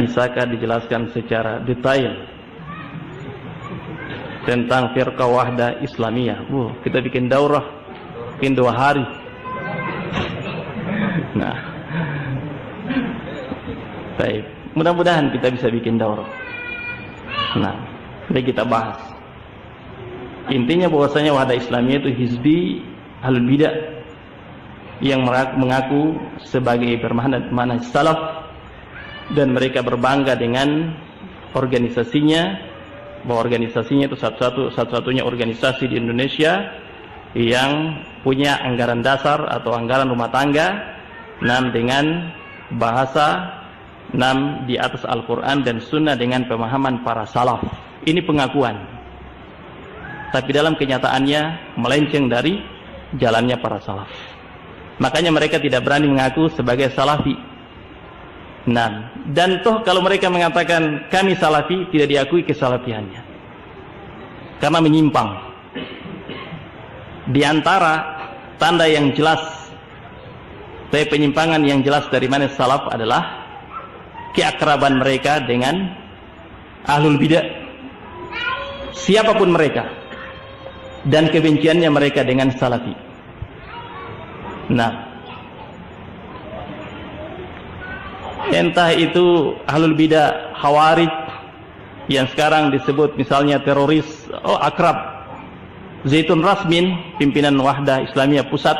bisakah dijelaskan secara detail tentang firqah wahdah Islamiyah? Kita bikin daurah, bikin 2 hari. Nah, baik. Mudah-mudahan kita bisa bikin daurah. Nah, mari kita bahas. Intinya bahwasanya wahdah Islamiyah itu hizbi ahlul bidah yang mengaku sebagai bermakna salaf, dan mereka berbangga dengan organisasinya, bahwa organisasinya itu satu-satunya organisasi di Indonesia yang punya anggaran dasar atau anggaran rumah tangga dengan bahasa di atas Al-Quran dan Sunnah dengan pemahaman para salaf. Ini pengakuan, tapi dalam kenyataannya melenceng dari jalannya para salaf. Makanya mereka tidak berani mengaku sebagai salafi. Dan toh kalau mereka mengatakan kami salafi, tidak diakui kesalafiannya karena menyimpang. Di antara tanda yang jelas dari penyimpangan yang jelas dari mana salaf adalah keakraban mereka dengan ahlul bidah, siapapun mereka, dan kebenciannya mereka dengan salafi. Entah itu ahlul bidah khawarij yang sekarang disebut misalnya teroris, akrab Zaitun Rasmin, pimpinan Wahdah Islamiyah Pusat,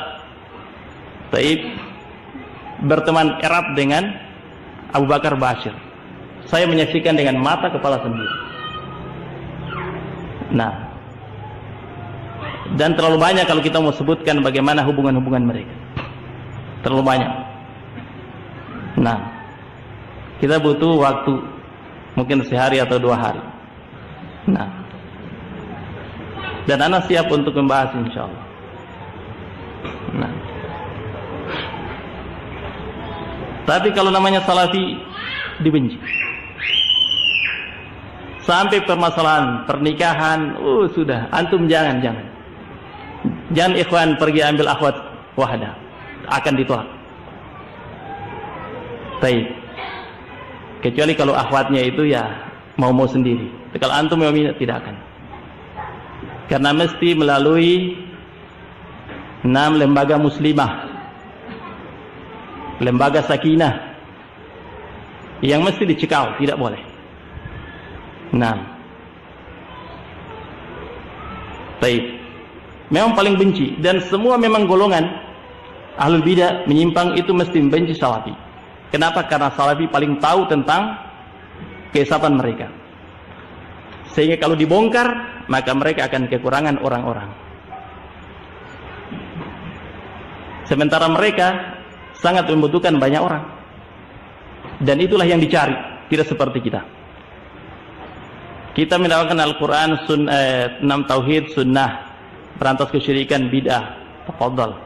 berteman erat dengan Abu Bakar Bashir. Saya menyaksikan dengan mata kepala sendiri. Dan terlalu banyak kalau kita mau sebutkan bagaimana hubungan-hubungan mereka. Terlalu banyak. Kita butuh waktu, mungkin sehari atau 2 hari. Dan ana siap untuk membahas insyaallah. Tapi kalau namanya salafi dibenci. Sampai permasalahan pernikahan, sudah, antum jangan. Jangan ikhwan pergi ambil akhwat wahdah, akan ditolak. Kecuali kalau akhwatnya itu ya mau sendiri. Kalau antum mau minat, tidak akan. Karena mesti melalui 6 lembaga muslimah, lembaga sakinah, yang mesti dicekal, tidak boleh. Memang paling benci, dan semua memang golongan ahlul bidah menyimpang itu mesti membenci salafi. Kenapa? Karena salafi paling tahu tentang kesesatan mereka, sehingga kalau dibongkar maka mereka akan kekurangan orang-orang. Sementara mereka sangat membutuhkan banyak orang, dan itulah yang dicari, tidak seperti kita. Kita mendapatkan Al-Quran, 6 tauhid, sunnah, berantas kesyirikan, bid'ah, tafadhal.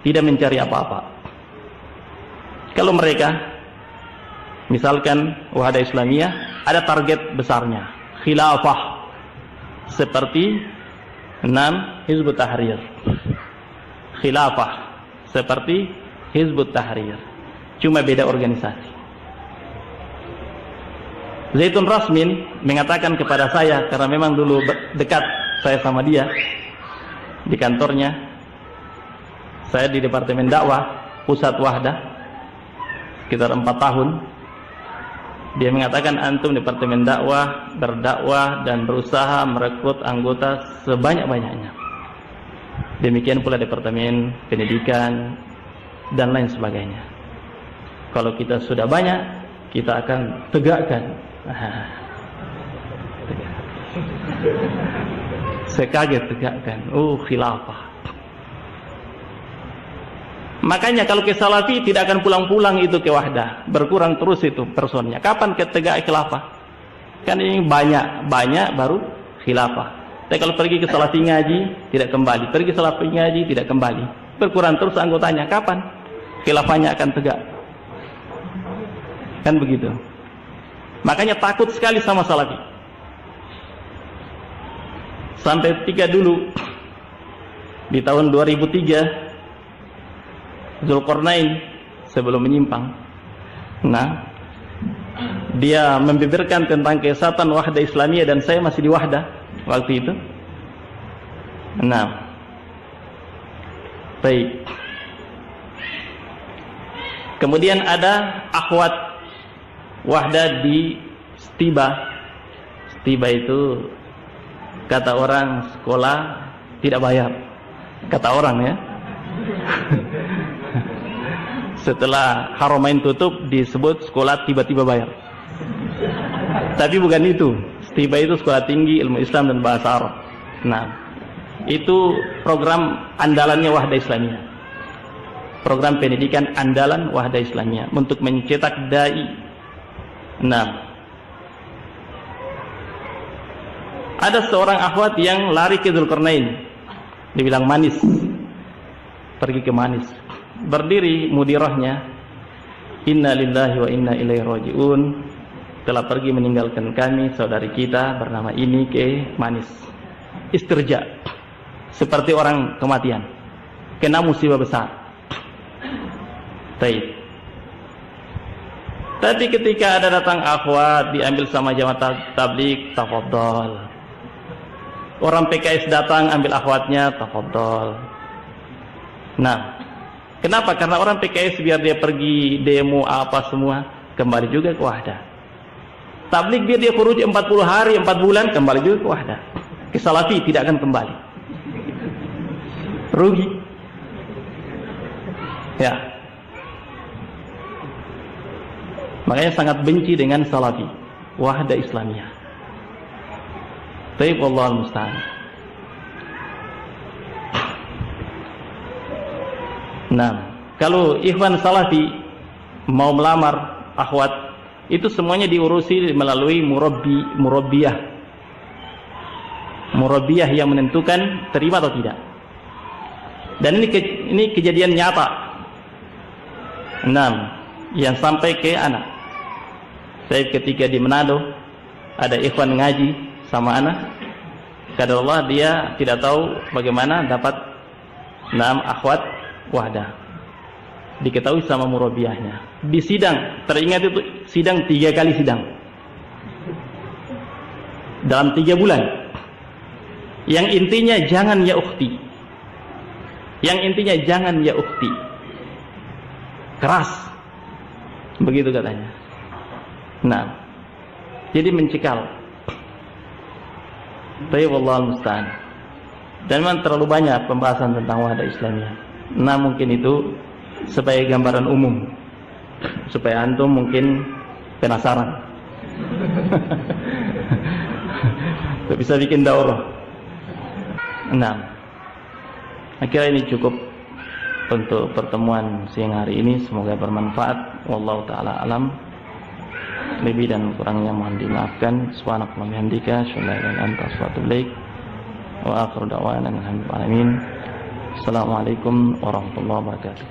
Tidak mencari apa-apa. Kalau mereka, misalkan Wahdah Islamiyah, ada target besarnya, khilafah, seperti 6 Hizbut Tahrir. Khilafah seperti Hizbut Tahrir, cuma beda organisasi. Zaitun Rasmin mengatakan kepada saya, karena memang dulu dekat saya sama dia di kantornya, saya di Departemen Dakwah Pusat Wahdah sekitar 4 tahun. Dia mengatakan, antum Departemen Dakwah berdakwah dan berusaha merekrut anggota sebanyak-banyaknya. Demikian pula Departemen Pendidikan dan lain sebagainya. Kalau kita sudah banyak, kita akan tegakkan. Saya kaget, tegakkan. Khilafah. Makanya kalau ke salafi tidak akan pulang-pulang itu ke wahdah, berkurang terus itu personnya. Kapan tegak khilafah? Kan ini banyak baru khilafah. Tapi kalau pergi ke salafi ngaji tidak kembali, pergi salafi ngaji tidak kembali, berkurang terus anggotanya. Kapan khilafahnya akan tegak? Kan begitu. Makanya takut sekali sama salafi. Sampai 3 dulu di tahun 2003 Zulkarnain sebelum menyimpang. Dia membeberkan tentang kesatuan Wahdah Islamiyah dan saya masih di Wahdah waktu itu. Nah, baik. Kemudian ada akhwat Wahdah di Stiba. Stiba itu kata orang sekolah tidak bayar. Kata orang ya. Setelah Haramain tutup disebut sekolah tiba-tiba bayar. Tapi bukan itu. Stiba itu sekolah tinggi ilmu Islam dan bahasa Arab. Nah, itu program andalannya Wahdah Islamiyah. Program pendidikan andalan Wahdah Islamiyah untuk mencetak dai. Nah, ada seorang akhwat yang lari ke Dzulkarnain. Dibilang manis. Pergi ke manis. Berdiri mudirahnya, inna lillahi wa inna ilaihi raji'un, telah pergi meninggalkan kami saudari kita bernama ini ke manis. Istirja, seperti orang kematian, kena musibah besar. Baik. Tapi ketika ada datang akhwat diambil sama jamaah tabligh, tafadhol. Orang PKS datang ambil akhwatnya, tafadhol. Nah, kenapa? Karena orang PKS biar dia pergi demo apa semua, kembali juga ke Wahdah. Tabligh biar dia khuruj 40 hari, 4 bulan, kembali juga ke Wahdah. Ke Salafi tidak akan kembali. Rugi. Ya. Makanya sangat benci dengan Salafi, Wahdah Islamiyah. Taib wallahul musta'an. Nah, kalau ikhwan Salafi mau melamar akhwat, itu semuanya diurusi melalui murabbiyah. Murabbiyah yang menentukan terima atau tidak. Dan ini kejadian nyata. Nah, yang sampai ke anak. Saya ketika di Manado ada ikhwan ngaji sama anak. Kata Allah dia tidak tahu bagaimana dapat 6 akhwat Wahdah. Diketahui sama murabbiyahnya. Di sidang, teringat itu sidang 3 kali sidang. Dalam 3 bulan. Yang intinya jangan ya ukhti. Yang intinya jangan ya ukhti. Keras. Begitu katanya. Nah, jadi mencekal. Tapi wallahul musta'an. Dan memang terlalu banyak pembahasan tentang Wahdah Islamiyah. Nah, mungkin itu sebagai gambaran umum supaya antum mungkin penasaran. Bisa bikin daurah. Nah, akhirnya ini cukup untuk pertemuan siang hari ini. Semoga bermanfaat. Wallahu taala alam. Lebih dan kurangnya mohon dimaafkan. Subhanakallahumma wa bihamdika, asyhadu an la ilaha illa anta, astaghfiruka wa atubu ilaik. Wa akhiru da'wana alhamdulillahi alamin. Assalamualaikum warahmatullahi wabarakatuh.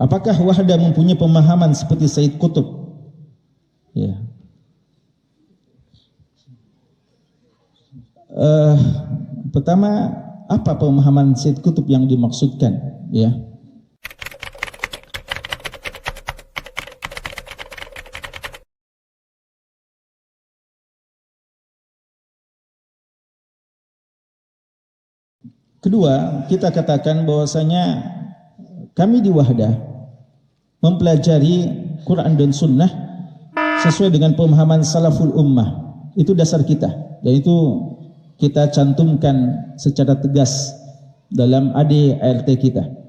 Apakah Wahdah mempunyai pemahaman seperti Sayyid Qutb? Ya. Pertama, apa pemahaman Sayyid Qutb yang dimaksudkan? Ya. Kedua, kita katakan bahwasanya kami di Wahdah mempelajari Quran dan Sunnah sesuai dengan pemahaman salaful ummah. Itu dasar kita, dan itu kita cantumkan secara tegas dalam ADART kita.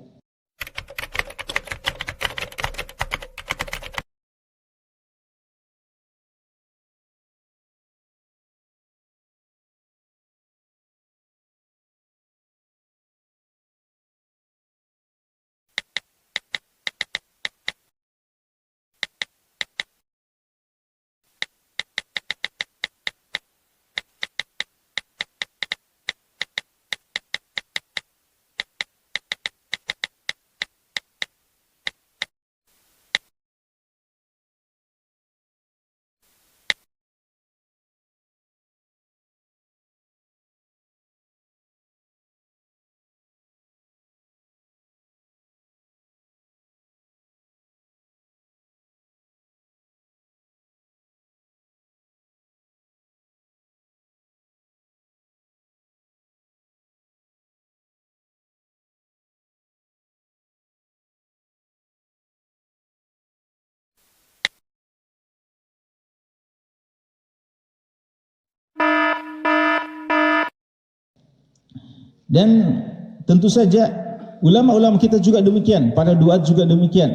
Dan tentu saja ulama-ulama kita juga demikian, para duat juga demikian.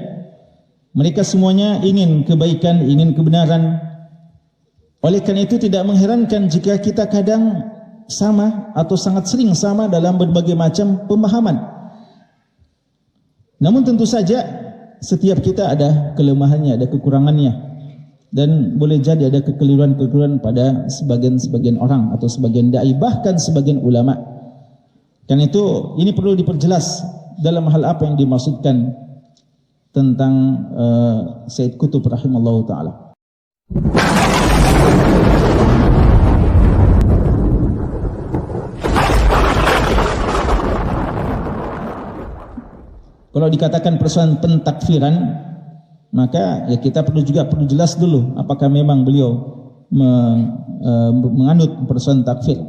Mereka semuanya ingin kebaikan, ingin kebenaran. Oleh karena itu tidak mengherankan jika kita kadang sama atau sangat sering sama dalam berbagai macam pemahaman. Namun tentu saja setiap kita ada kelemahannya, ada kekurangannya, dan boleh jadi ada kekeliruan-kekeliruan pada sebagian orang atau sebagian dai, bahkan sebagian ulama. Karena itu ini perlu diperjelas dalam hal apa yang dimaksudkan tentang Sayyid Qutb rahimallahu taala. Kalau dikatakan persoalan pentakfiran, maka ya kita perlu jelas dulu apakah memang beliau menganut persoalan takfir.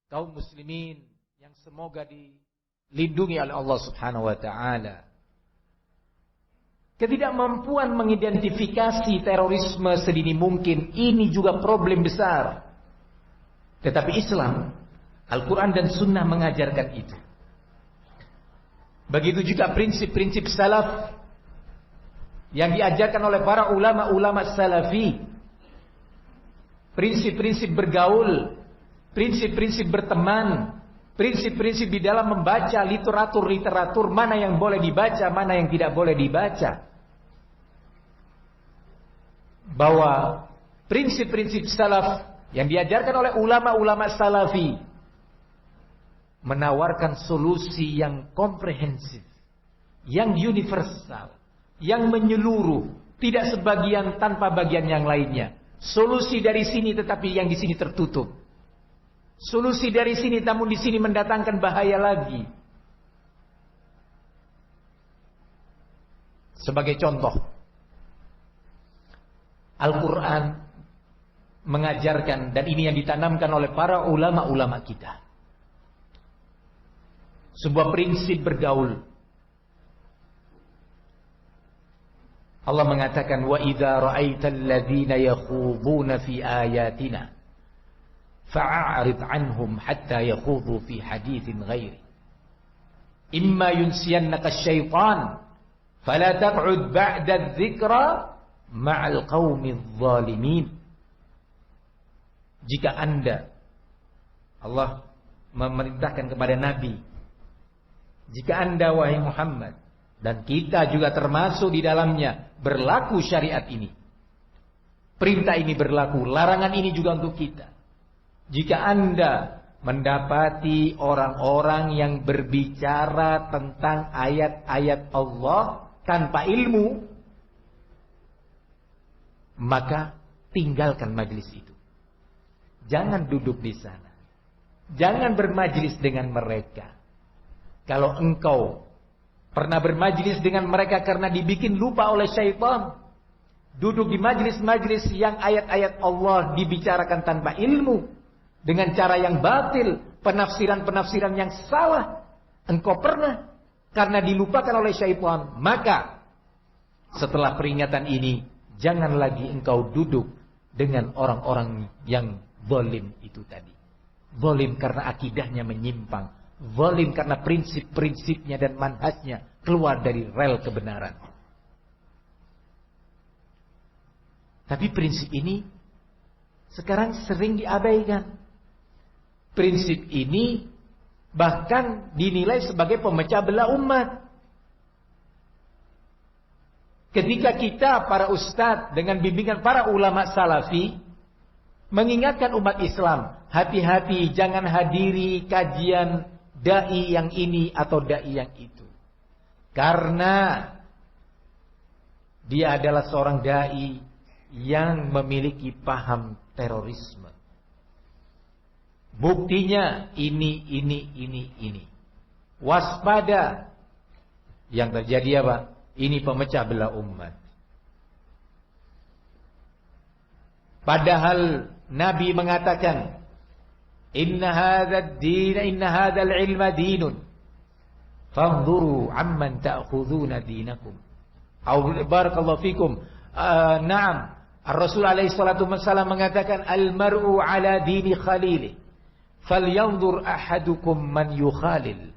Kaum muslimin yang semoga dilindungi oleh Allah Subhanahu wa taala. Ketidakmampuan mengidentifikasi terorisme sedini mungkin ini juga problem besar. Tetapi Islam, Al-Quran dan Sunnah mengajarkan itu. Begitu juga prinsip-prinsip salaf yang diajarkan oleh para ulama-ulama salafi. Prinsip-prinsip bergaul, prinsip-prinsip berteman, prinsip-prinsip di dalam membaca literatur mana yang boleh dibaca, mana yang tidak boleh dibaca. Bahwa prinsip-prinsip salaf yang diajarkan oleh ulama-ulama salafi menawarkan solusi yang komprehensif, yang universal, yang menyeluruh, tidak sebagian tanpa bagian yang lainnya. Solusi dari sini tetapi yang di sini tertutup. Solusi dari sini namun di sini mendatangkan bahaya lagi. Sebagai contoh, Al-Quran mengajarkan, dan ini yang ditanamkan oleh para ulama-ulama kita, sebuah prinsip bergaul. Allah mengatakan, wa idza ra'aital ladzina yakhuduna fi ayatina fa'arid anhum hatta yakhudu fi haditsin ghairi imma yunsiyannaka asy-syaitan fala taq'ud ba'da adh-dhikra ma'al qaumidz zalimin. Jika Anda, Allah memerintahkan kepada Nabi, jika Anda wahai Muhammad, dan kita juga termasuk di dalamnya, berlaku syariat ini, perintah ini berlaku, larangan ini juga untuk kita. Jika Anda mendapati orang-orang yang berbicara tentang ayat-ayat Allah tanpa ilmu, maka tinggalkan majlis itu. Jangan duduk di sana. Jangan bermajlis dengan mereka. Kalau engkau pernah bermajlis dengan mereka karena dibikin lupa oleh syaitan, duduk di majlis-majlis yang ayat-ayat Allah dibicarakan tanpa ilmu, dengan cara yang batil, penafsiran-penafsiran yang salah, engkau pernah karena dilupakan oleh syaitan, maka setelah peringatan ini, jangan lagi engkau duduk dengan orang-orang yang zalim itu tadi. Zalim karena akidahnya menyimpang, zalim karena prinsip-prinsipnya dan manhajnya keluar dari rel kebenaran. Tapi prinsip ini sekarang sering diabaikan. Prinsip ini bahkan dinilai sebagai pemecah belah umat. Ketika kita para ustadz dengan bimbingan para ulama salafi mengingatkan umat Islam, hati-hati jangan hadiri kajian dai yang ini atau dai yang itu. Karena dia adalah seorang dai yang memiliki paham terorisme. Buktinya ini. Waspada. Yang terjadi apa? Ini pemecah belah umat. Padahal Nabi mengatakan, Inna hadzal ilma dinun. Fanzuru amman ta'khuduna dinakum. Barakallahu fikum. Naam. Rasul alaihi salatu wassalam mengatakan, Al-mar'u ala dini khalili. Falyanzur ahadukum man yukhalil.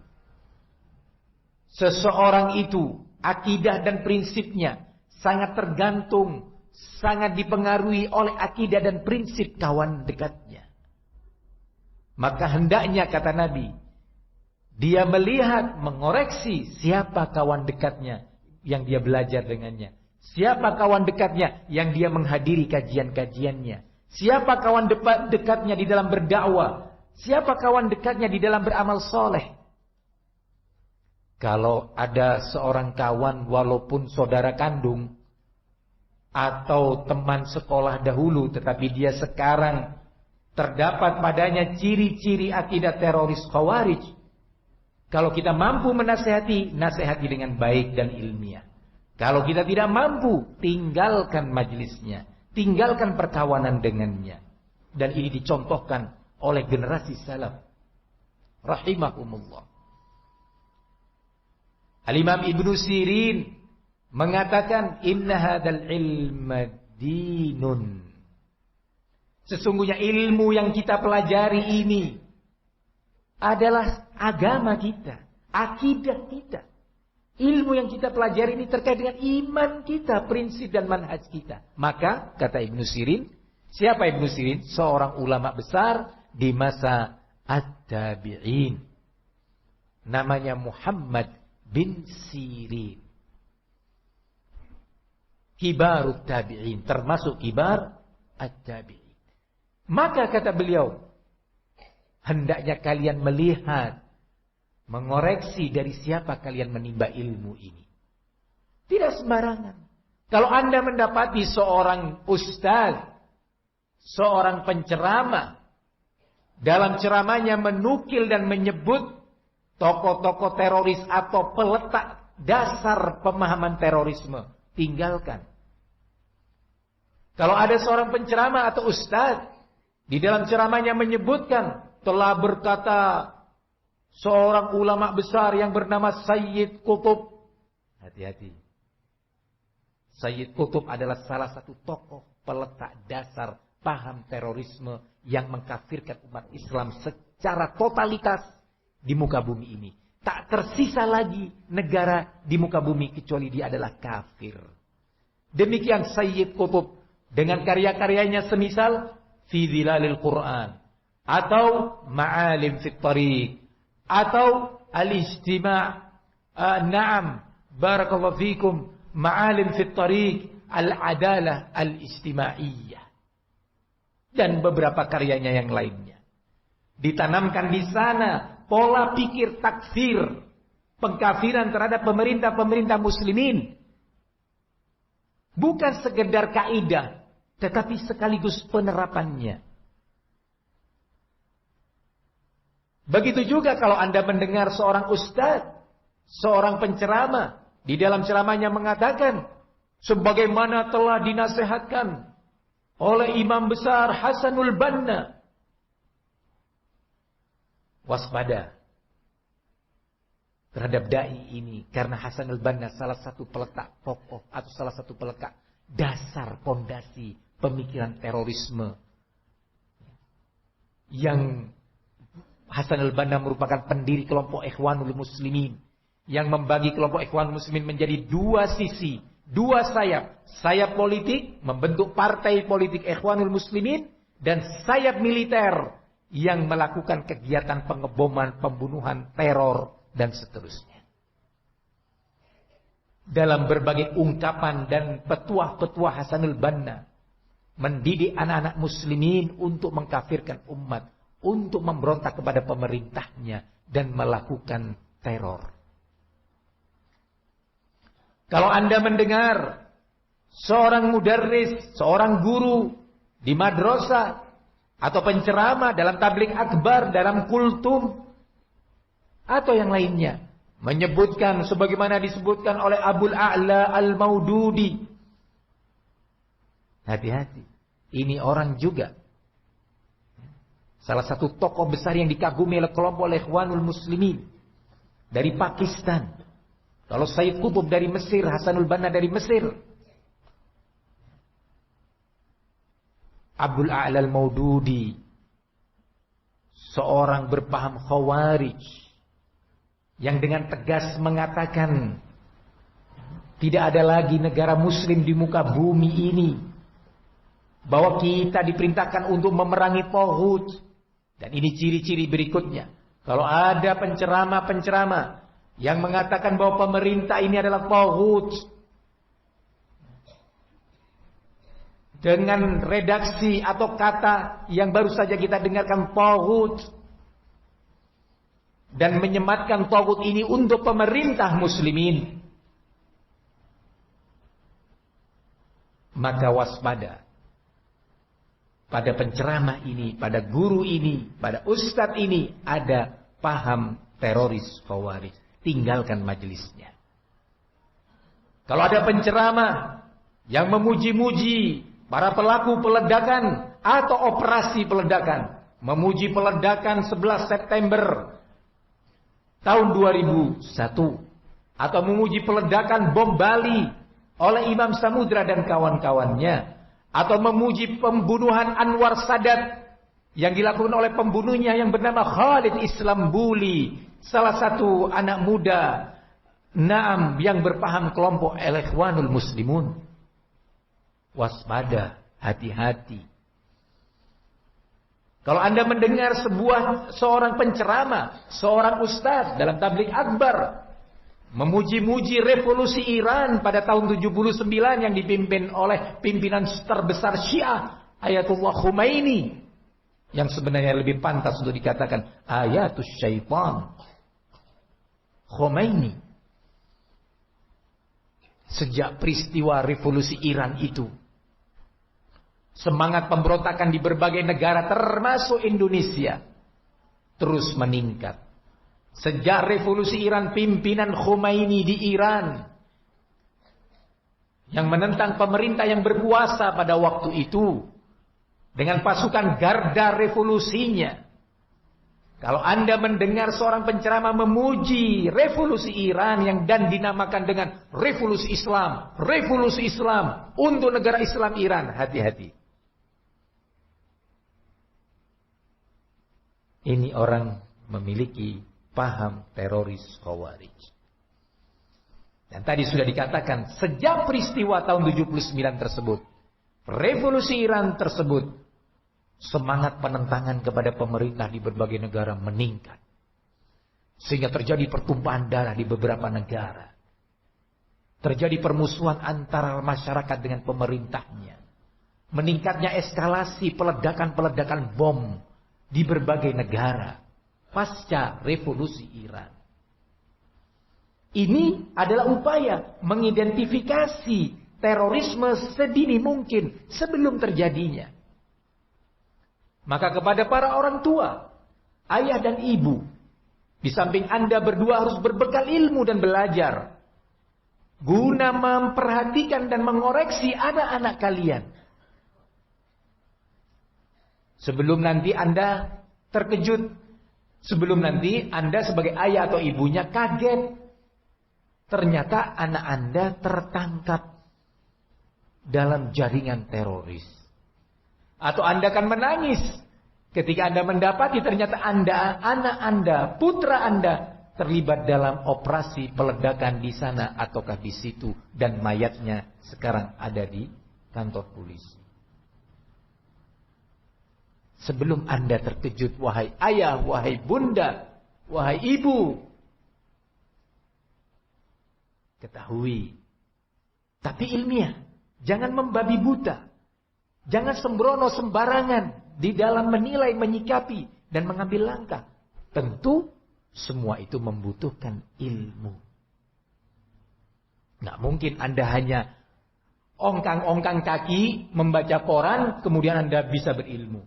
Seseorang itu akidah dan prinsipnya sangat tergantung, sangat dipengaruhi oleh akidah dan prinsip kawan dekatnya. Maka hendaknya, kata Nabi, dia melihat, mengoreksi siapa kawan dekatnya yang dia belajar dengannya. Siapa kawan dekatnya yang dia menghadiri kajian-kajiannya. Siapa kawan dekatnya di dalam berdakwah. Siapa kawan dekatnya di dalam beramal soleh. Kalau ada seorang kawan walaupun saudara kandung atau teman sekolah dahulu, tetapi dia sekarang terdapat padanya ciri-ciri akidah teroris khawarij. Kalau kita mampu menasihati, nasihati dengan baik dan ilmiah. Kalau kita tidak mampu, tinggalkan majelisnya, tinggalkan perkawanan dengannya. Dan ini dicontohkan oleh generasi salaf rahimahumullah. Al-Imam Ibnu Sirin mengatakan, Inna hadzal ilma dinun. Sesungguhnya ilmu yang kita pelajari ini adalah agama kita, akidah kita. Ilmu yang kita pelajari ini terkait dengan iman kita, prinsip dan manhaj kita. Maka, kata Ibnu Sirin, siapa Ibnu Sirin? Seorang ulama besar di masa At-Tabi'in. Namanya Muhammad bin Sirin. Kibarut tabi'in, termasuk kibar at-tabi'in. Maka kata beliau, hendaknya kalian melihat, mengoreksi dari siapa kalian menimba ilmu ini. Tidak sembarangan. Kalau Anda mendapati seorang ustaz, seorang penceramah, dalam ceramahnya menukil dan menyebut tokoh-tokoh teroris atau peletak dasar pemahaman terorisme, tinggalkan. Kalau ada seorang penceramah atau ustaz di dalam ceramahnya menyebutkan telah berkata seorang ulama besar yang bernama Sayyid Qutb, hati-hati. Sayyid Qutb adalah salah satu tokoh peletak dasar paham terorisme yang mengkafirkan umat Islam secara totalitas di muka bumi ini. Tak tersisa lagi negara di muka bumi kecuali dia adalah kafir. Demikian Sayyid Qutb dengan karya-karyanya semisal Fi Dhilalil Quran atau Ma'alim Fit Tariq atau Al-Ijtima' Naam Barakallahu Fikum Ma'alim Fit Tariq Al-Adalah Al-Ijtimaiyah dan beberapa karyanya yang lainnya. Ditanamkan di sana pola pikir takfir, pengkafiran terhadap pemerintah-pemerintah muslimin. Bukan sekedar kaidah, tetapi sekaligus penerapannya. Begitu juga kalau Anda mendengar seorang ustaz, seorang penceramah, di dalam ceramahnya mengatakan, sebagaimana telah dinasihatkan oleh imam besar Hasanul Banna. Waspada terhadap dai ini, karena Hasanul Banna salah satu peletak pokok atau salah satu peletak dasar pondasi pemikiran terorisme. Yang Hasanul Banna merupakan pendiri kelompok Ikhwanul Muslimin yang membagi kelompok Ikhwanul Muslimin menjadi dua sisi, dua sayap. Sayap politik membentuk partai politik Ikhwanul Muslimin dan sayap militer yang melakukan kegiatan pengeboman, pembunuhan, teror dan seterusnya. Dalam berbagai ungkapan dan petuah-petuah Hasanul Banna mendidik anak-anak muslimin untuk mengkafirkan umat, untuk memberontak kepada pemerintahnya dan melakukan teror. Kalau Anda mendengar seorang mudarris, seorang guru di madrasah atau penceramah dalam tabligh akbar, dalam kultum atau yang lainnya menyebutkan sebagaimana disebutkan oleh Abul A'la Al-Maududi, hati-hati. Ini orang juga salah satu tokoh besar yang dikagumi oleh kelompok Ikhwanul Muslimin dari Pakistan. Kalau Sayyid Qutb dari Mesir, Hasanul Banna dari Mesir, Abul A'la Al-Maududi seorang berpaham Khawarij yang dengan tegas mengatakan tidak ada lagi negara muslim di muka bumi ini, bahwa kita diperintahkan untuk memerangi taghut. Dan ini ciri-ciri berikutnya. Kalau ada penceramah-penceramah yang mengatakan bahwa pemerintah ini adalah taghut, dengan redaksi atau kata yang baru saja kita dengarkan, taghut, dan menyematkan taghut ini untuk pemerintah muslimin, maka waspada. Pada penceramah ini, pada guru ini, pada ustadz ini ada paham teroris Khawarij. Tinggalkan majelisnya. Kalau ada penceramah yang memuji-muji para pelaku peledakan atau operasi peledakan, memuji peledakan 11 September tahun 2001, atau memuji peledakan bom Bali oleh Imam Samudra dan kawan-kawannya, atau memuji pembunuhan Anwar Sadat yang dilakukan oleh pembunuhnya yang bernama Khalid Islambuli, salah satu anak muda Naam yang berpaham kelompok Ikhwanul Muslimun. Waspada, hati-hati. Kalau Anda mendengar seorang penceramah, seorang ustaz dalam tabligh akbar memuji-muji revolusi Iran pada tahun 79 yang dipimpin oleh pimpinan terbesar Syiah Ayatullah Khomeini, yang sebenarnya lebih pantas untuk dikatakan Ayatus Syaitan Khomeini. Sejak peristiwa revolusi Iran itu, semangat pemberontakan di berbagai negara termasuk Indonesia terus meningkat. Sejak revolusi Iran, pimpinan Khomeini di Iran yang menentang pemerintah yang berkuasa pada waktu itu dengan pasukan garda revolusinya. Kalau Anda mendengar seorang penceramah memuji revolusi Iran yang dan dinamakan dengan revolusi Islam untuk negara Islam Iran, hati-hati. Ini orang memiliki paham teroris Khawarij. Dan tadi sudah dikatakan, sejak peristiwa tahun 79 tersebut, revolusi Iran tersebut, semangat penentangan kepada pemerintah di berbagai negara meningkat. Sehingga terjadi pertumpahan darah di beberapa negara. Terjadi permusuhan antara masyarakat dengan pemerintahnya. Meningkatnya eskalasi peledakan-peledakan bom di berbagai negara pasca revolusi Iran. Ini adalah upaya mengidentifikasi terorisme sedini mungkin sebelum terjadinya. Maka kepada para orang tua, ayah dan ibu, di samping Anda berdua harus berbekal ilmu dan belajar, guna memperhatikan dan mengoreksi anak-anak kalian. Sebelum nanti Anda terkejut, sebelum nanti Anda sebagai ayah atau ibunya kaget, ternyata anak Anda tertangkap dalam jaringan teroris. Atau Anda akan menangis ketika Anda mendapati ternyata anak Anda, putra Anda terlibat dalam operasi peledakan di sana ataukah di situ, dan mayatnya sekarang ada di kantor polisi. Sebelum Anda terkejut, wahai ayah, wahai bunda, wahai ibu, ketahui, tapi ilmiah. Jangan membabi buta. Jangan sembrono sembarangan di dalam menilai, menyikapi, dan mengambil langkah. Tentu semua itu membutuhkan ilmu. Nggak mungkin Anda hanya ongkang-ongkang kaki membaca koran kemudian Anda bisa berilmu.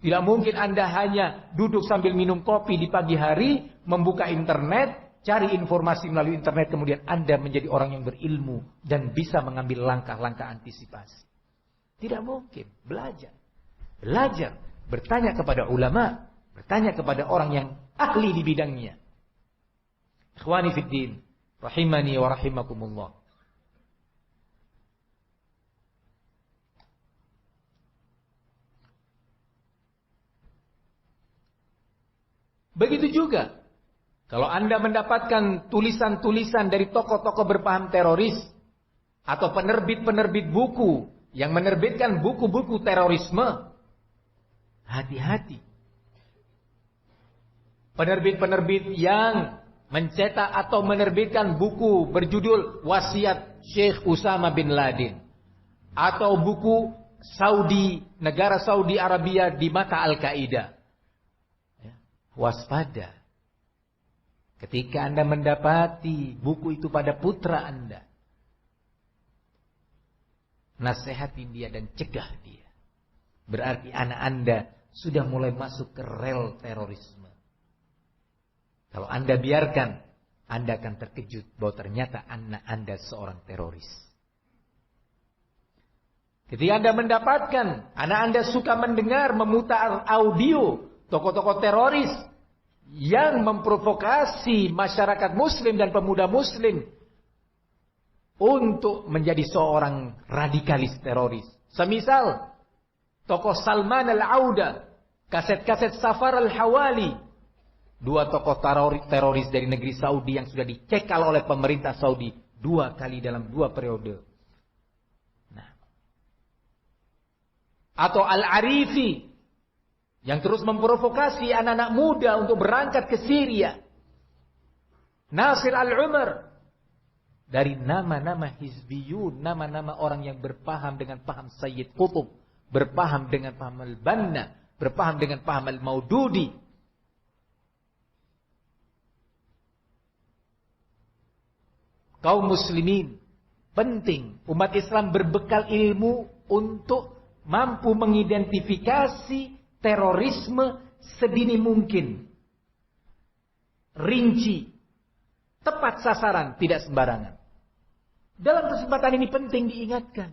Tidak mungkin Anda hanya duduk sambil minum kopi di pagi hari, membuka internet, cari informasi melalui internet, kemudian Anda menjadi orang yang berilmu dan bisa mengambil langkah-langkah antisipasi. Tidak mungkin. Belajar. Belajar. Bertanya kepada ulama. Bertanya kepada orang yang ahli di bidangnya. Ikhwani fiddin, rahimani wa rahimakumullah. Begitu juga kalau Anda mendapatkan tulisan-tulisan dari tokoh-tokoh berpaham teroris atau penerbit-penerbit buku yang menerbitkan buku-buku terorisme, hati-hati. Penerbit-penerbit yang mencetak atau menerbitkan buku berjudul Wasiat Syekh Usama bin Laden atau buku Saudi, negara Saudi Arabia di mata Al-Qaeda. Waspada. Ketika Anda mendapati buku itu pada putra Anda, nasihatin dia dan cegah dia. Berarti anak Anda sudah mulai masuk ke rel terorisme. Kalau Anda biarkan, Anda akan terkejut bahwa ternyata anak Anda seorang teroris. Ketika Anda mendapatkan anak Anda suka mendengar, memutar audio tokoh-tokoh teroris yang memprovokasi masyarakat muslim dan pemuda muslim untuk menjadi seorang radikalis teroris. Semisal tokoh Salman Al-Auda, kaset-kaset Safar Al-Hawali, dua tokoh teroris dari negeri Saudi yang sudah dicekal oleh pemerintah Saudi 2 kali dalam 2 periode. Nah. Atau Al-Arifi yang terus memprovokasi anak-anak muda untuk berangkat ke Syria. Nasir Al-Umar. Dari nama-nama hizbiyun, nama-nama orang yang berpaham dengan paham Sayyid Qutb, berpaham dengan paham Al-Banna, berpaham dengan paham Al-Maududi. Kaum muslimin, penting umat Islam berbekal ilmu untuk mampu mengidentifikasi terorisme sedini mungkin. Rinci, tepat sasaran, tidak sembarangan. Dalam kesempatan ini penting diingatkan.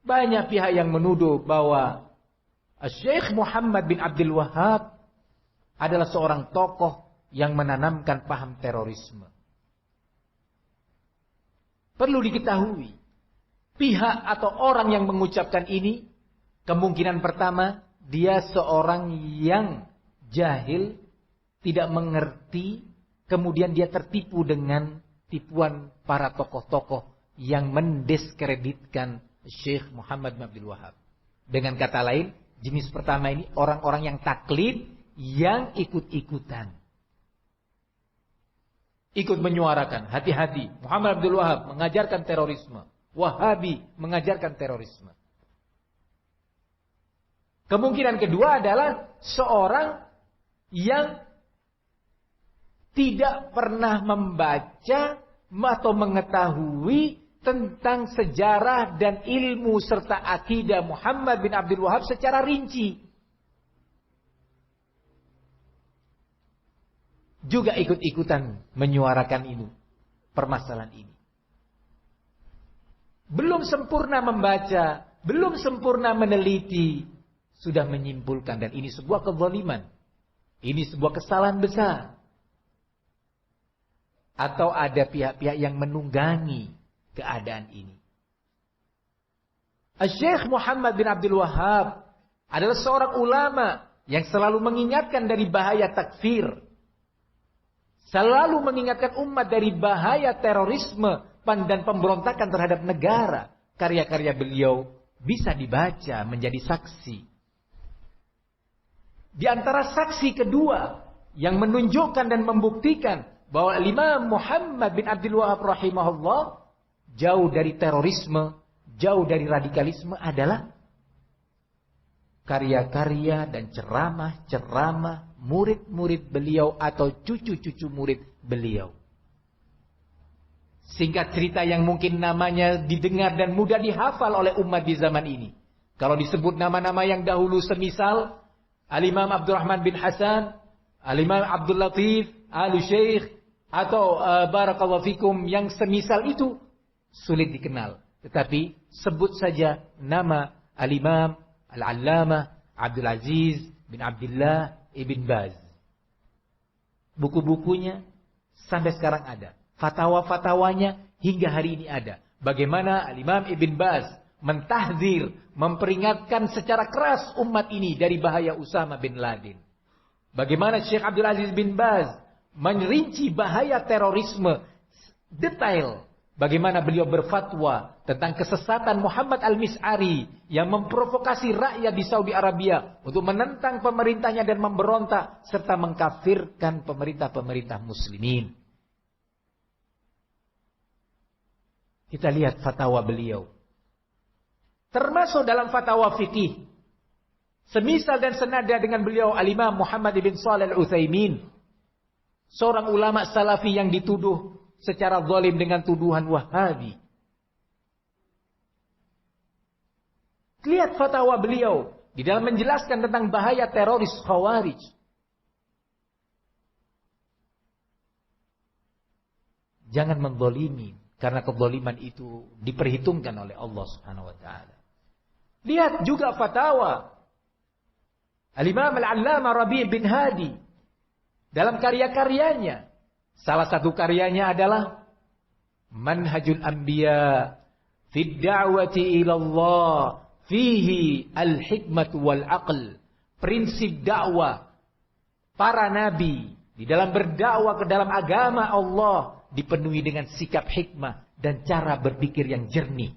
Banyak pihak yang menuduh bahwa Syekh Muhammad bin Abdul Wahhab adalah seorang tokoh yang menanamkan paham terorisme. Perlu diketahui, pihak atau orang yang mengucapkan ini, kemungkinan pertama, dia seorang yang jahil, tidak mengerti, kemudian dia tertipu dengan tipuan para tokoh-tokoh yang mendiskreditkan Syekh Muhammad bin Abdul Wahhab. Dengan kata lain, jenis pertama ini orang-orang yang taklid, yang ikut-ikutan. Ikut menyuarakan, hati-hati, Muhammad Abdul Wahhab mengajarkan terorisme, Wahabi mengajarkan terorisme. Kemungkinan kedua adalah seorang yang tidak pernah membaca atau mengetahui tentang sejarah dan ilmu serta akidah Muhammad bin Abdul Wahhab secara rinci. Juga ikut-ikutan menyuarakan ini, permasalahan ini. Belum sempurna membaca, belum sempurna meneliti, sudah menyimpulkan, dan ini sebuah kezaliman. Ini sebuah kesalahan besar. Atau ada pihak-pihak yang menunggangi keadaan ini. Syekh Muhammad bin Abdul Wahhab adalah seorang ulama yang selalu mengingatkan dari bahaya takfir. selalu mengingatkan umat dari bahaya terorisme dan pemberontakan terhadap negara. Karya-karya beliau bisa dibaca menjadi saksi. Di antara saksi kedua yang menunjukkan dan membuktikan bahwa Imam Muhammad bin Abdul Wahab rahimahullah jauh dari terorisme, jauh dari radikalisme adalah karya-karya dan ceramah-ceramah murid-murid beliau atau cucu-cucu murid beliau. Singkat cerita yang mungkin namanya didengar dan mudah dihafal oleh umat di zaman ini. Kalau disebut nama-nama yang dahulu semisal Al-Imam Abdurrahman bin Hasan, Al-Imam Abdul Latif, Al-Syekh, atau Barakallahu Fikum yang semisal itu sulit dikenal. Tetapi sebut saja nama Al-Imam Al-Allamah Abdul Aziz bin Abdullah Ibn Baz. Buku-bukunya sampai sekarang ada. Fatwa-fatwanya hingga hari ini ada. Bagaimana Al-Imam Ibn Baz mentahdzir, memperingatkan secara keras umat ini dari bahaya Usama bin Laden. Bagaimana Syekh Abdul Aziz bin Baz merinci bahaya terorisme detail. Bagaimana beliau berfatwa tentang kesesatan Muhammad Al-Mis'ari yang memprovokasi rakyat di Saudi Arabia untuk menentang pemerintahnya dan memberontak serta mengkafirkan pemerintah-pemerintah muslimin. Kita lihat fatwa beliau. Termasuk dalam fatwa fikih. Semisal dan senada dengan beliau Al-Imam Muhammad bin Shalih Al-Utsaimin, seorang ulama salafi yang dituduh secara zalim dengan tuduhan Wahabi. Lihat fatwa beliau di dalam menjelaskan tentang bahaya teroris Khawarij. Jangan menzalimi, karena kezaliman itu diperhitungkan oleh Allah Subhanahu wa taala. Lihat juga fatwa Al-Imam Al-Allamah Rabi' bin Hadi dalam karya-karyanya. Salah satu karyanya adalah Manhajul Anbiya fi da'wati ila Allah fihi al-hikmatu wal aql. Prinsip dakwah para nabi di dalam berdakwah ke dalam agama Allah dipenuhi dengan sikap hikmah dan cara berpikir yang jernih.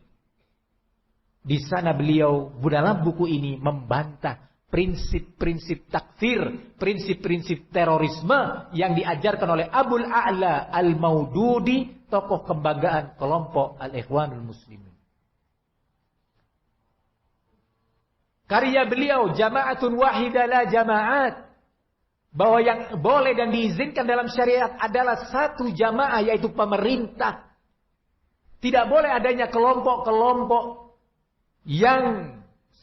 Di sana beliau dalam buku ini membantah prinsip-prinsip takfir, prinsip-prinsip terorisme yang diajarkan oleh Abul A'la Al-Maududi, tokoh kebanggaan kelompok Al-Ikhwanul Muslimin. Karya beliau Jama'atun Wahidah La Jama'at, bahwa yang boleh dan diizinkan dalam syariat adalah satu jamaah, yaitu pemerintah. Tidak boleh adanya kelompok-kelompok yang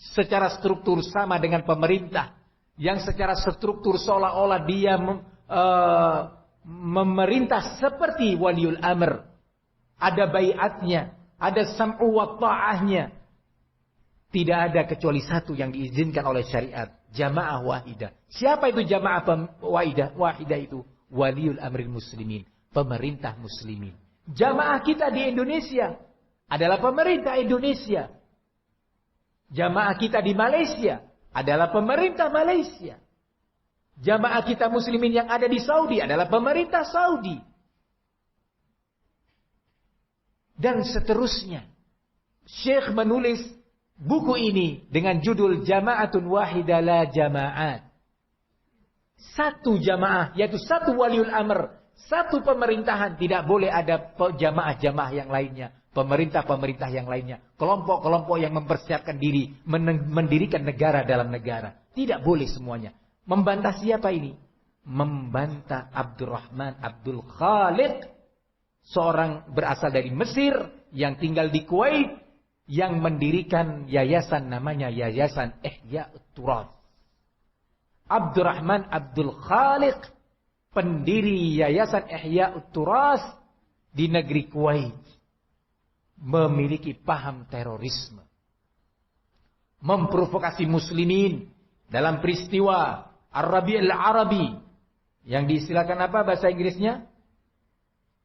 secara struktur sama dengan pemerintah, yang secara struktur seolah-olah dia memerintah seperti waliul amr. Ada baiatnya, ada sam'u wa ta'ahnya. Tidak ada kecuali satu yang diizinkan oleh syariat, jamaah wahidah. Siapa itu jamaah wahidah itu? Waliul amril muslimin, pemerintah muslimin. Jamaah kita di Indonesia adalah pemerintah Indonesia. Jamaah kita di Malaysia adalah pemerintah Malaysia. Jamaah kita muslimin yang ada di Saudi adalah pemerintah Saudi. Dan seterusnya. Syekh menulis buku ini dengan judul Jama'atun Wahidah La Jama'at. Satu jamaah, yaitu satu waliul amr, satu pemerintahan. Tidak boleh ada jamaah-jamaah yang lainnya, pemerintah-pemerintah yang lainnya, kelompok-kelompok yang mempersiapkan diri mendirikan negara dalam negara. Tidak boleh semuanya. Membantah siapa ini? Membantah Abdurrahman Abdul Khaliq, seorang berasal dari Mesir yang tinggal di Kuwait, yang mendirikan yayasan namanya Yayasan Ihya Turath. Abdurrahman Abdul Khaliq, pendiri Yayasan Ihya Turath di negeri Kuwait, memiliki paham terorisme, memprovokasi muslimin dalam peristiwa Ar-Rabi'ul Arabi yang diistilahkan apa bahasa Inggrisnya?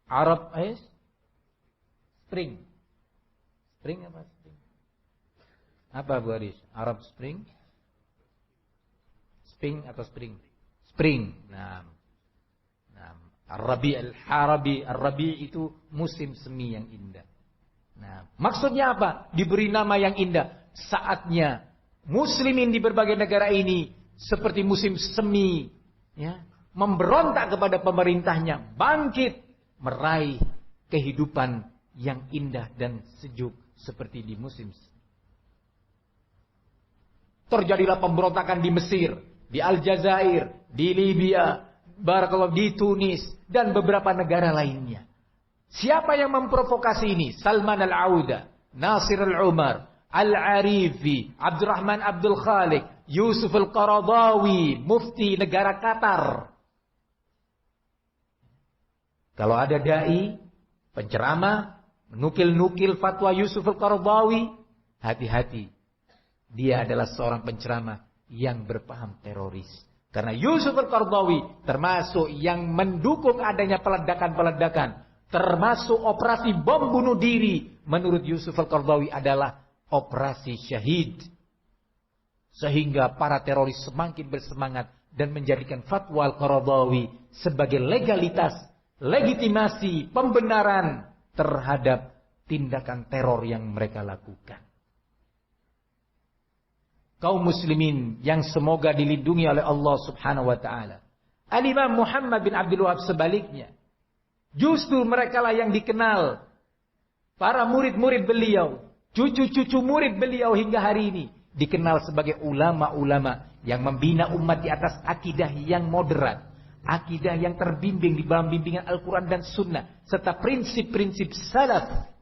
Arab Spring. Spring apa? Spring. Apa Bu Aris? Arab Spring? Spring atau Spring? Spring. Nah, Ar-Rabi' al-Harabi. Ar-Rabi' itu musim semi yang indah. Nah, maksudnya apa? Diberi nama yang indah. Saatnya muslimin di berbagai negara ini seperti musim semi, ya, memberontak kepada pemerintahnya, bangkit, meraih kehidupan yang indah dan sejuk seperti di musim semi. Terjadilah pemberontakan di Mesir, di Aljazair, di Libya, barakallahu, di Tunis dan beberapa negara lainnya. Siapa yang memprovokasi ini? Salman al-Auda, Nasir al-Umar, Al-Arifi, Abdurrahman Abdul Khaliq, Yusuf al-Qaradawi, mufti negara Qatar. Kalau ada dai, penceramah, menukil-nukil fatwa Yusuf al-Qaradawi, hati-hati. Dia adalah seorang penceramah yang berpaham teroris. Karena Yusuf al-Qaradawi termasuk yang mendukung adanya peledakan-peledakan. Termasuk operasi bom bunuh diri. Menurut Yusuf al-Qaradawi adalah operasi syahid. Sehingga para teroris semakin bersemangat dan menjadikan fatwa al-Qaradawi sebagai legalitas, legitimasi, pembenaran terhadap tindakan teror yang mereka lakukan. Kaum muslimin yang semoga dilindungi oleh Allah Subhanahu wa taala. Al-Imam Muhammad bin Abdul Wahab sebaliknya. Justru merekalah yang dikenal para murid-murid beliau, cucu-cucu murid beliau hingga hari ini dikenal sebagai ulama-ulama yang membina umat di atas akidah yang moderat, akidah yang terbimbing di dalam bimbingan Al-Quran dan Sunnah, serta prinsip-prinsip salaf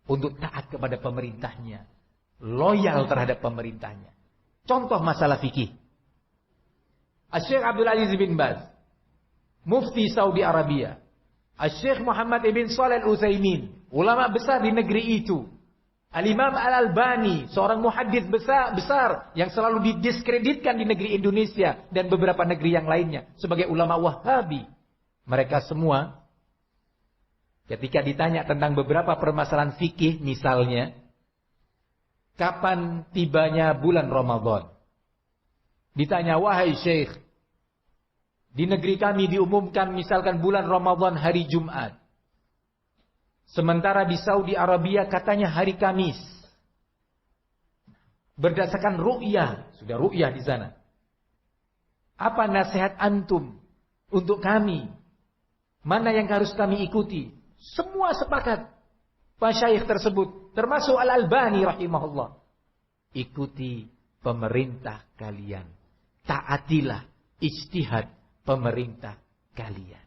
untuk taat kepada pemerintahnya, loyal terhadap pemerintahnya. Contoh masalah fikih. Syekh Abdul Aziz bin Baz, mufti Saudi Arabia, Syekh Muhammad ibn Shalih Al-Utsaimin, ulama besar di negeri itu. Al-Imam Al-Albani, seorang muhaddits besar yang selalu didiskreditkan di negeri Indonesia dan beberapa negeri yang lainnya sebagai ulama Wahabi. Mereka semua ketika ditanya tentang beberapa permasalahan fikih, misalnya kapan tibanya bulan Ramadan, ditanya, wahai Syekh, di negeri kami diumumkan misalkan bulan Ramadan hari Jumat. Sementara di Saudi Arabia katanya hari Kamis. Berdasarkan ru'yah, sudah ru'yah di sana. Apa nasihat antum untuk kami? Mana yang harus kami ikuti? Semua sepakat. Masyaikh tersebut, termasuk Al-Albani rahimahullah. Ikuti pemerintah kalian. Taatilah ijtihad pemerintah kalian.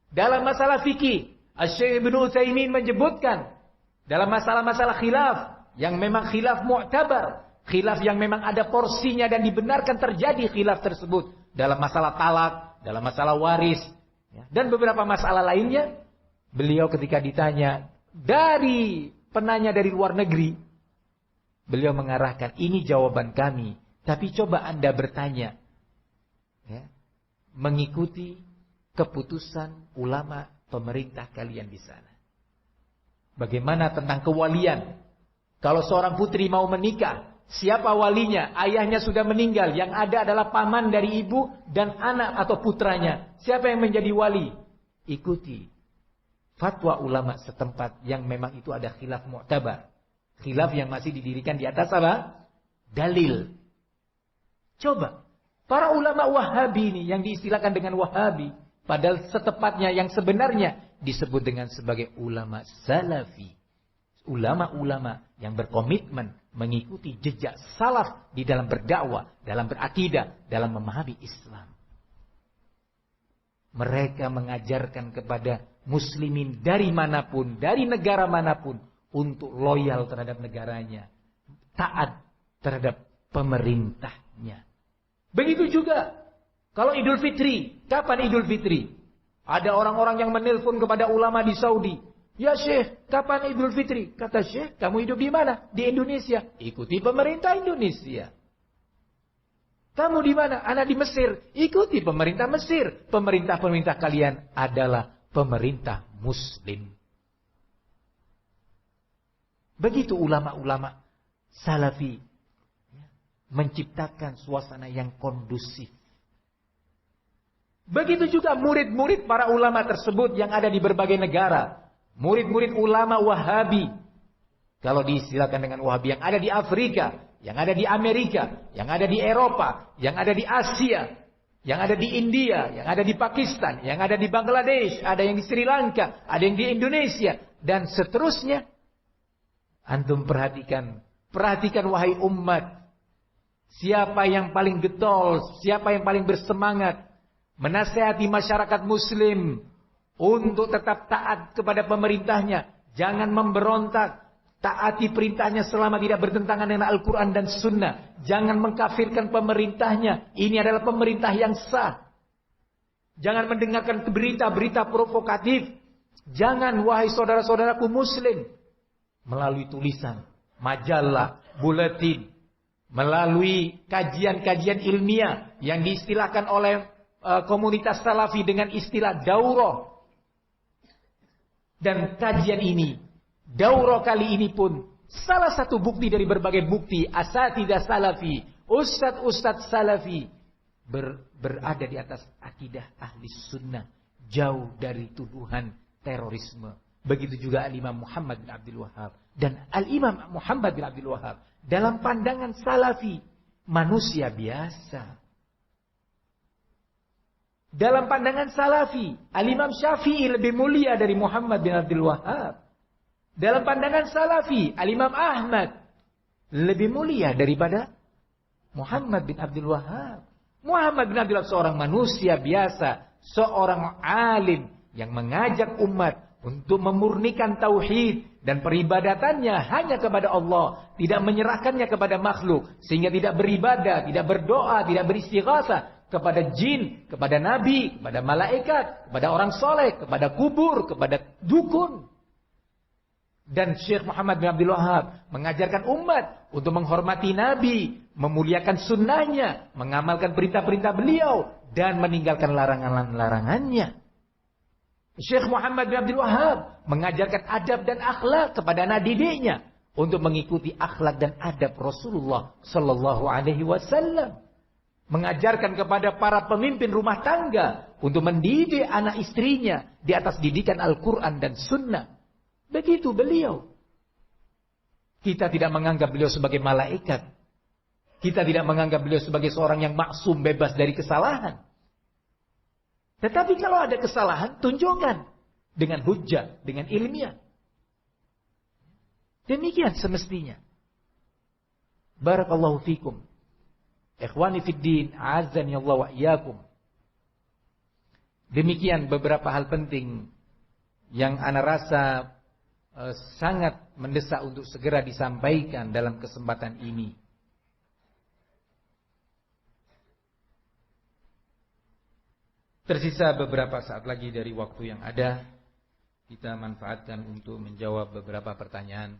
Dalam masalah fikih, Syekh Ibnu Utsaimin menyebutkan dalam masalah-masalah khilaf yang memang khilaf mu'tabar, khilaf yang memang ada porsinya dan dibenarkan terjadi khilaf tersebut dalam masalah talak, dalam masalah waris, dan beberapa masalah lainnya. Beliau ketika ditanya dari penanya dari luar negeri, beliau mengarahkan, ini jawaban kami, tapi coba Anda bertanya, ya, mengikuti keputusan ulama pemerintah kalian di sana. Bagaimana tentang kewalian? Kalau seorang putri mau menikah, siapa walinya? Ayahnya sudah meninggal, yang ada adalah paman dari ibu dan anak atau putranya. Siapa yang menjadi wali? Ikuti fatwa ulama setempat yang memang itu ada khilaf mu'tabar. Khilaf yang masih didirikan di atas apa? Dalil. Coba para ulama Wahabi ini yang diistilahkan dengan Wahabi, padahal setepatnya yang sebenarnya disebut dengan sebagai ulama salafi. Ulama-ulama yang berkomitmen mengikuti jejak salaf di dalam berdakwah, dalam berakidah, dalam memahami Islam. Mereka mengajarkan kepada muslimin dari manapun, dari negara manapun, untuk loyal terhadap negaranya, taat terhadap pemerintahnya. Begitu juga kalau Idul Fitri. Kapan Idul Fitri? Ada orang-orang yang menelpon kepada ulama di Saudi. Ya Syekh, kapan Idul Fitri? Kata Syekh, kamu hidup di mana? Di Indonesia. Ikuti pemerintah Indonesia. Kamu di mana? Anak di Mesir. Ikuti pemerintah Mesir. Pemerintah-pemerintah kalian adalah pemerintah Muslim. Begitu ulama-ulama Salafi menciptakan suasana yang kondusif. Begitu juga murid-murid para ulama tersebut yang ada di berbagai negara. Murid-murid ulama Wahabi. Kalau diistilahkan dengan Wahabi yang ada di Afrika, yang ada di Amerika, yang ada di Eropa, yang ada di Asia, yang ada di India, yang ada di Pakistan, yang ada di Bangladesh, ada yang di Sri Lanka, ada yang di Indonesia, dan seterusnya. Antum perhatikan wahai umat. Siapa yang paling getol, siapa yang paling bersemangat menasihati masyarakat muslim untuk tetap taat kepada pemerintahnya, jangan memberontak, taati perintahnya selama tidak bertentangan dengan Al-Quran dan Sunnah. Jangan mengkafirkan pemerintahnya. Ini adalah pemerintah yang sah. Jangan mendengarkan berita-berita provokatif. Jangan, wahai saudara-saudaraku muslim, melalui tulisan, majalah, buletin, melalui kajian-kajian ilmiah yang diistilahkan oleh komunitas salafi dengan istilah daurah. Dan kajian ini, daurah kali ini pun salah satu bukti dari berbagai bukti asatidzah salafi, ustadz-ustadz salafi berada di atas akidah ahli sunnah, jauh dari tuduhan terorisme. Begitu juga Al-Imam Muhammad bin Abdul Wahhab. Dan Al-Imam Muhammad bin Abdul Wahhab dalam pandangan salafi manusia biasa. Dalam pandangan salafi, Al-Imam Syafi'i lebih mulia dari Muhammad bin Abdul Wahhab. Dalam pandangan salafi, Al-Imam Ahmad lebih mulia daripada Muhammad bin Abdul Wahhab. Muhammad bin Abdul Wahhab seorang manusia biasa, seorang alim yang mengajak umat untuk memurnikan tauhid dan peribadatannya hanya kepada Allah, tidak menyerahkannya kepada makhluk, sehingga tidak beribadah, tidak berdoa, tidak beristighatsah kepada jin, kepada nabi, kepada malaikat, kepada orang soleh, kepada kubur, kepada dukun. Dan Syekh Muhammad bin Abdul Wahhab mengajarkan umat untuk menghormati Nabi, memuliakan sunnahnya, mengamalkan perintah-perintah beliau, dan meninggalkan larangan-larangannya. Syekh Muhammad bin Abdul Wahhab mengajarkan adab dan akhlak kepada anak didiknya untuk mengikuti akhlak dan adab Rasulullah Sallallahu Alaihi Wasallam. Mengajarkan kepada para pemimpin rumah tangga untuk mendidik anak istrinya di atas didikan Al-Quran dan Sunnah. Begitu beliau. Kita tidak menganggap beliau sebagai malaikat. Kita tidak menganggap beliau sebagai seorang yang maksum, bebas dari kesalahan. Tetapi kalau ada kesalahan, tunjukkan dengan hujjah, dengan ilmiah. Demikian semestinya. Barakallahu fikum. Ikhwani fid din, a'azzani Allah wa iyyakum. Demikian beberapa hal penting yang ana rasa sangat mendesak untuk segera disampaikan dalam kesempatan ini. Tersisa beberapa saat lagi dari waktu yang ada, kita manfaatkan untuk menjawab beberapa pertanyaan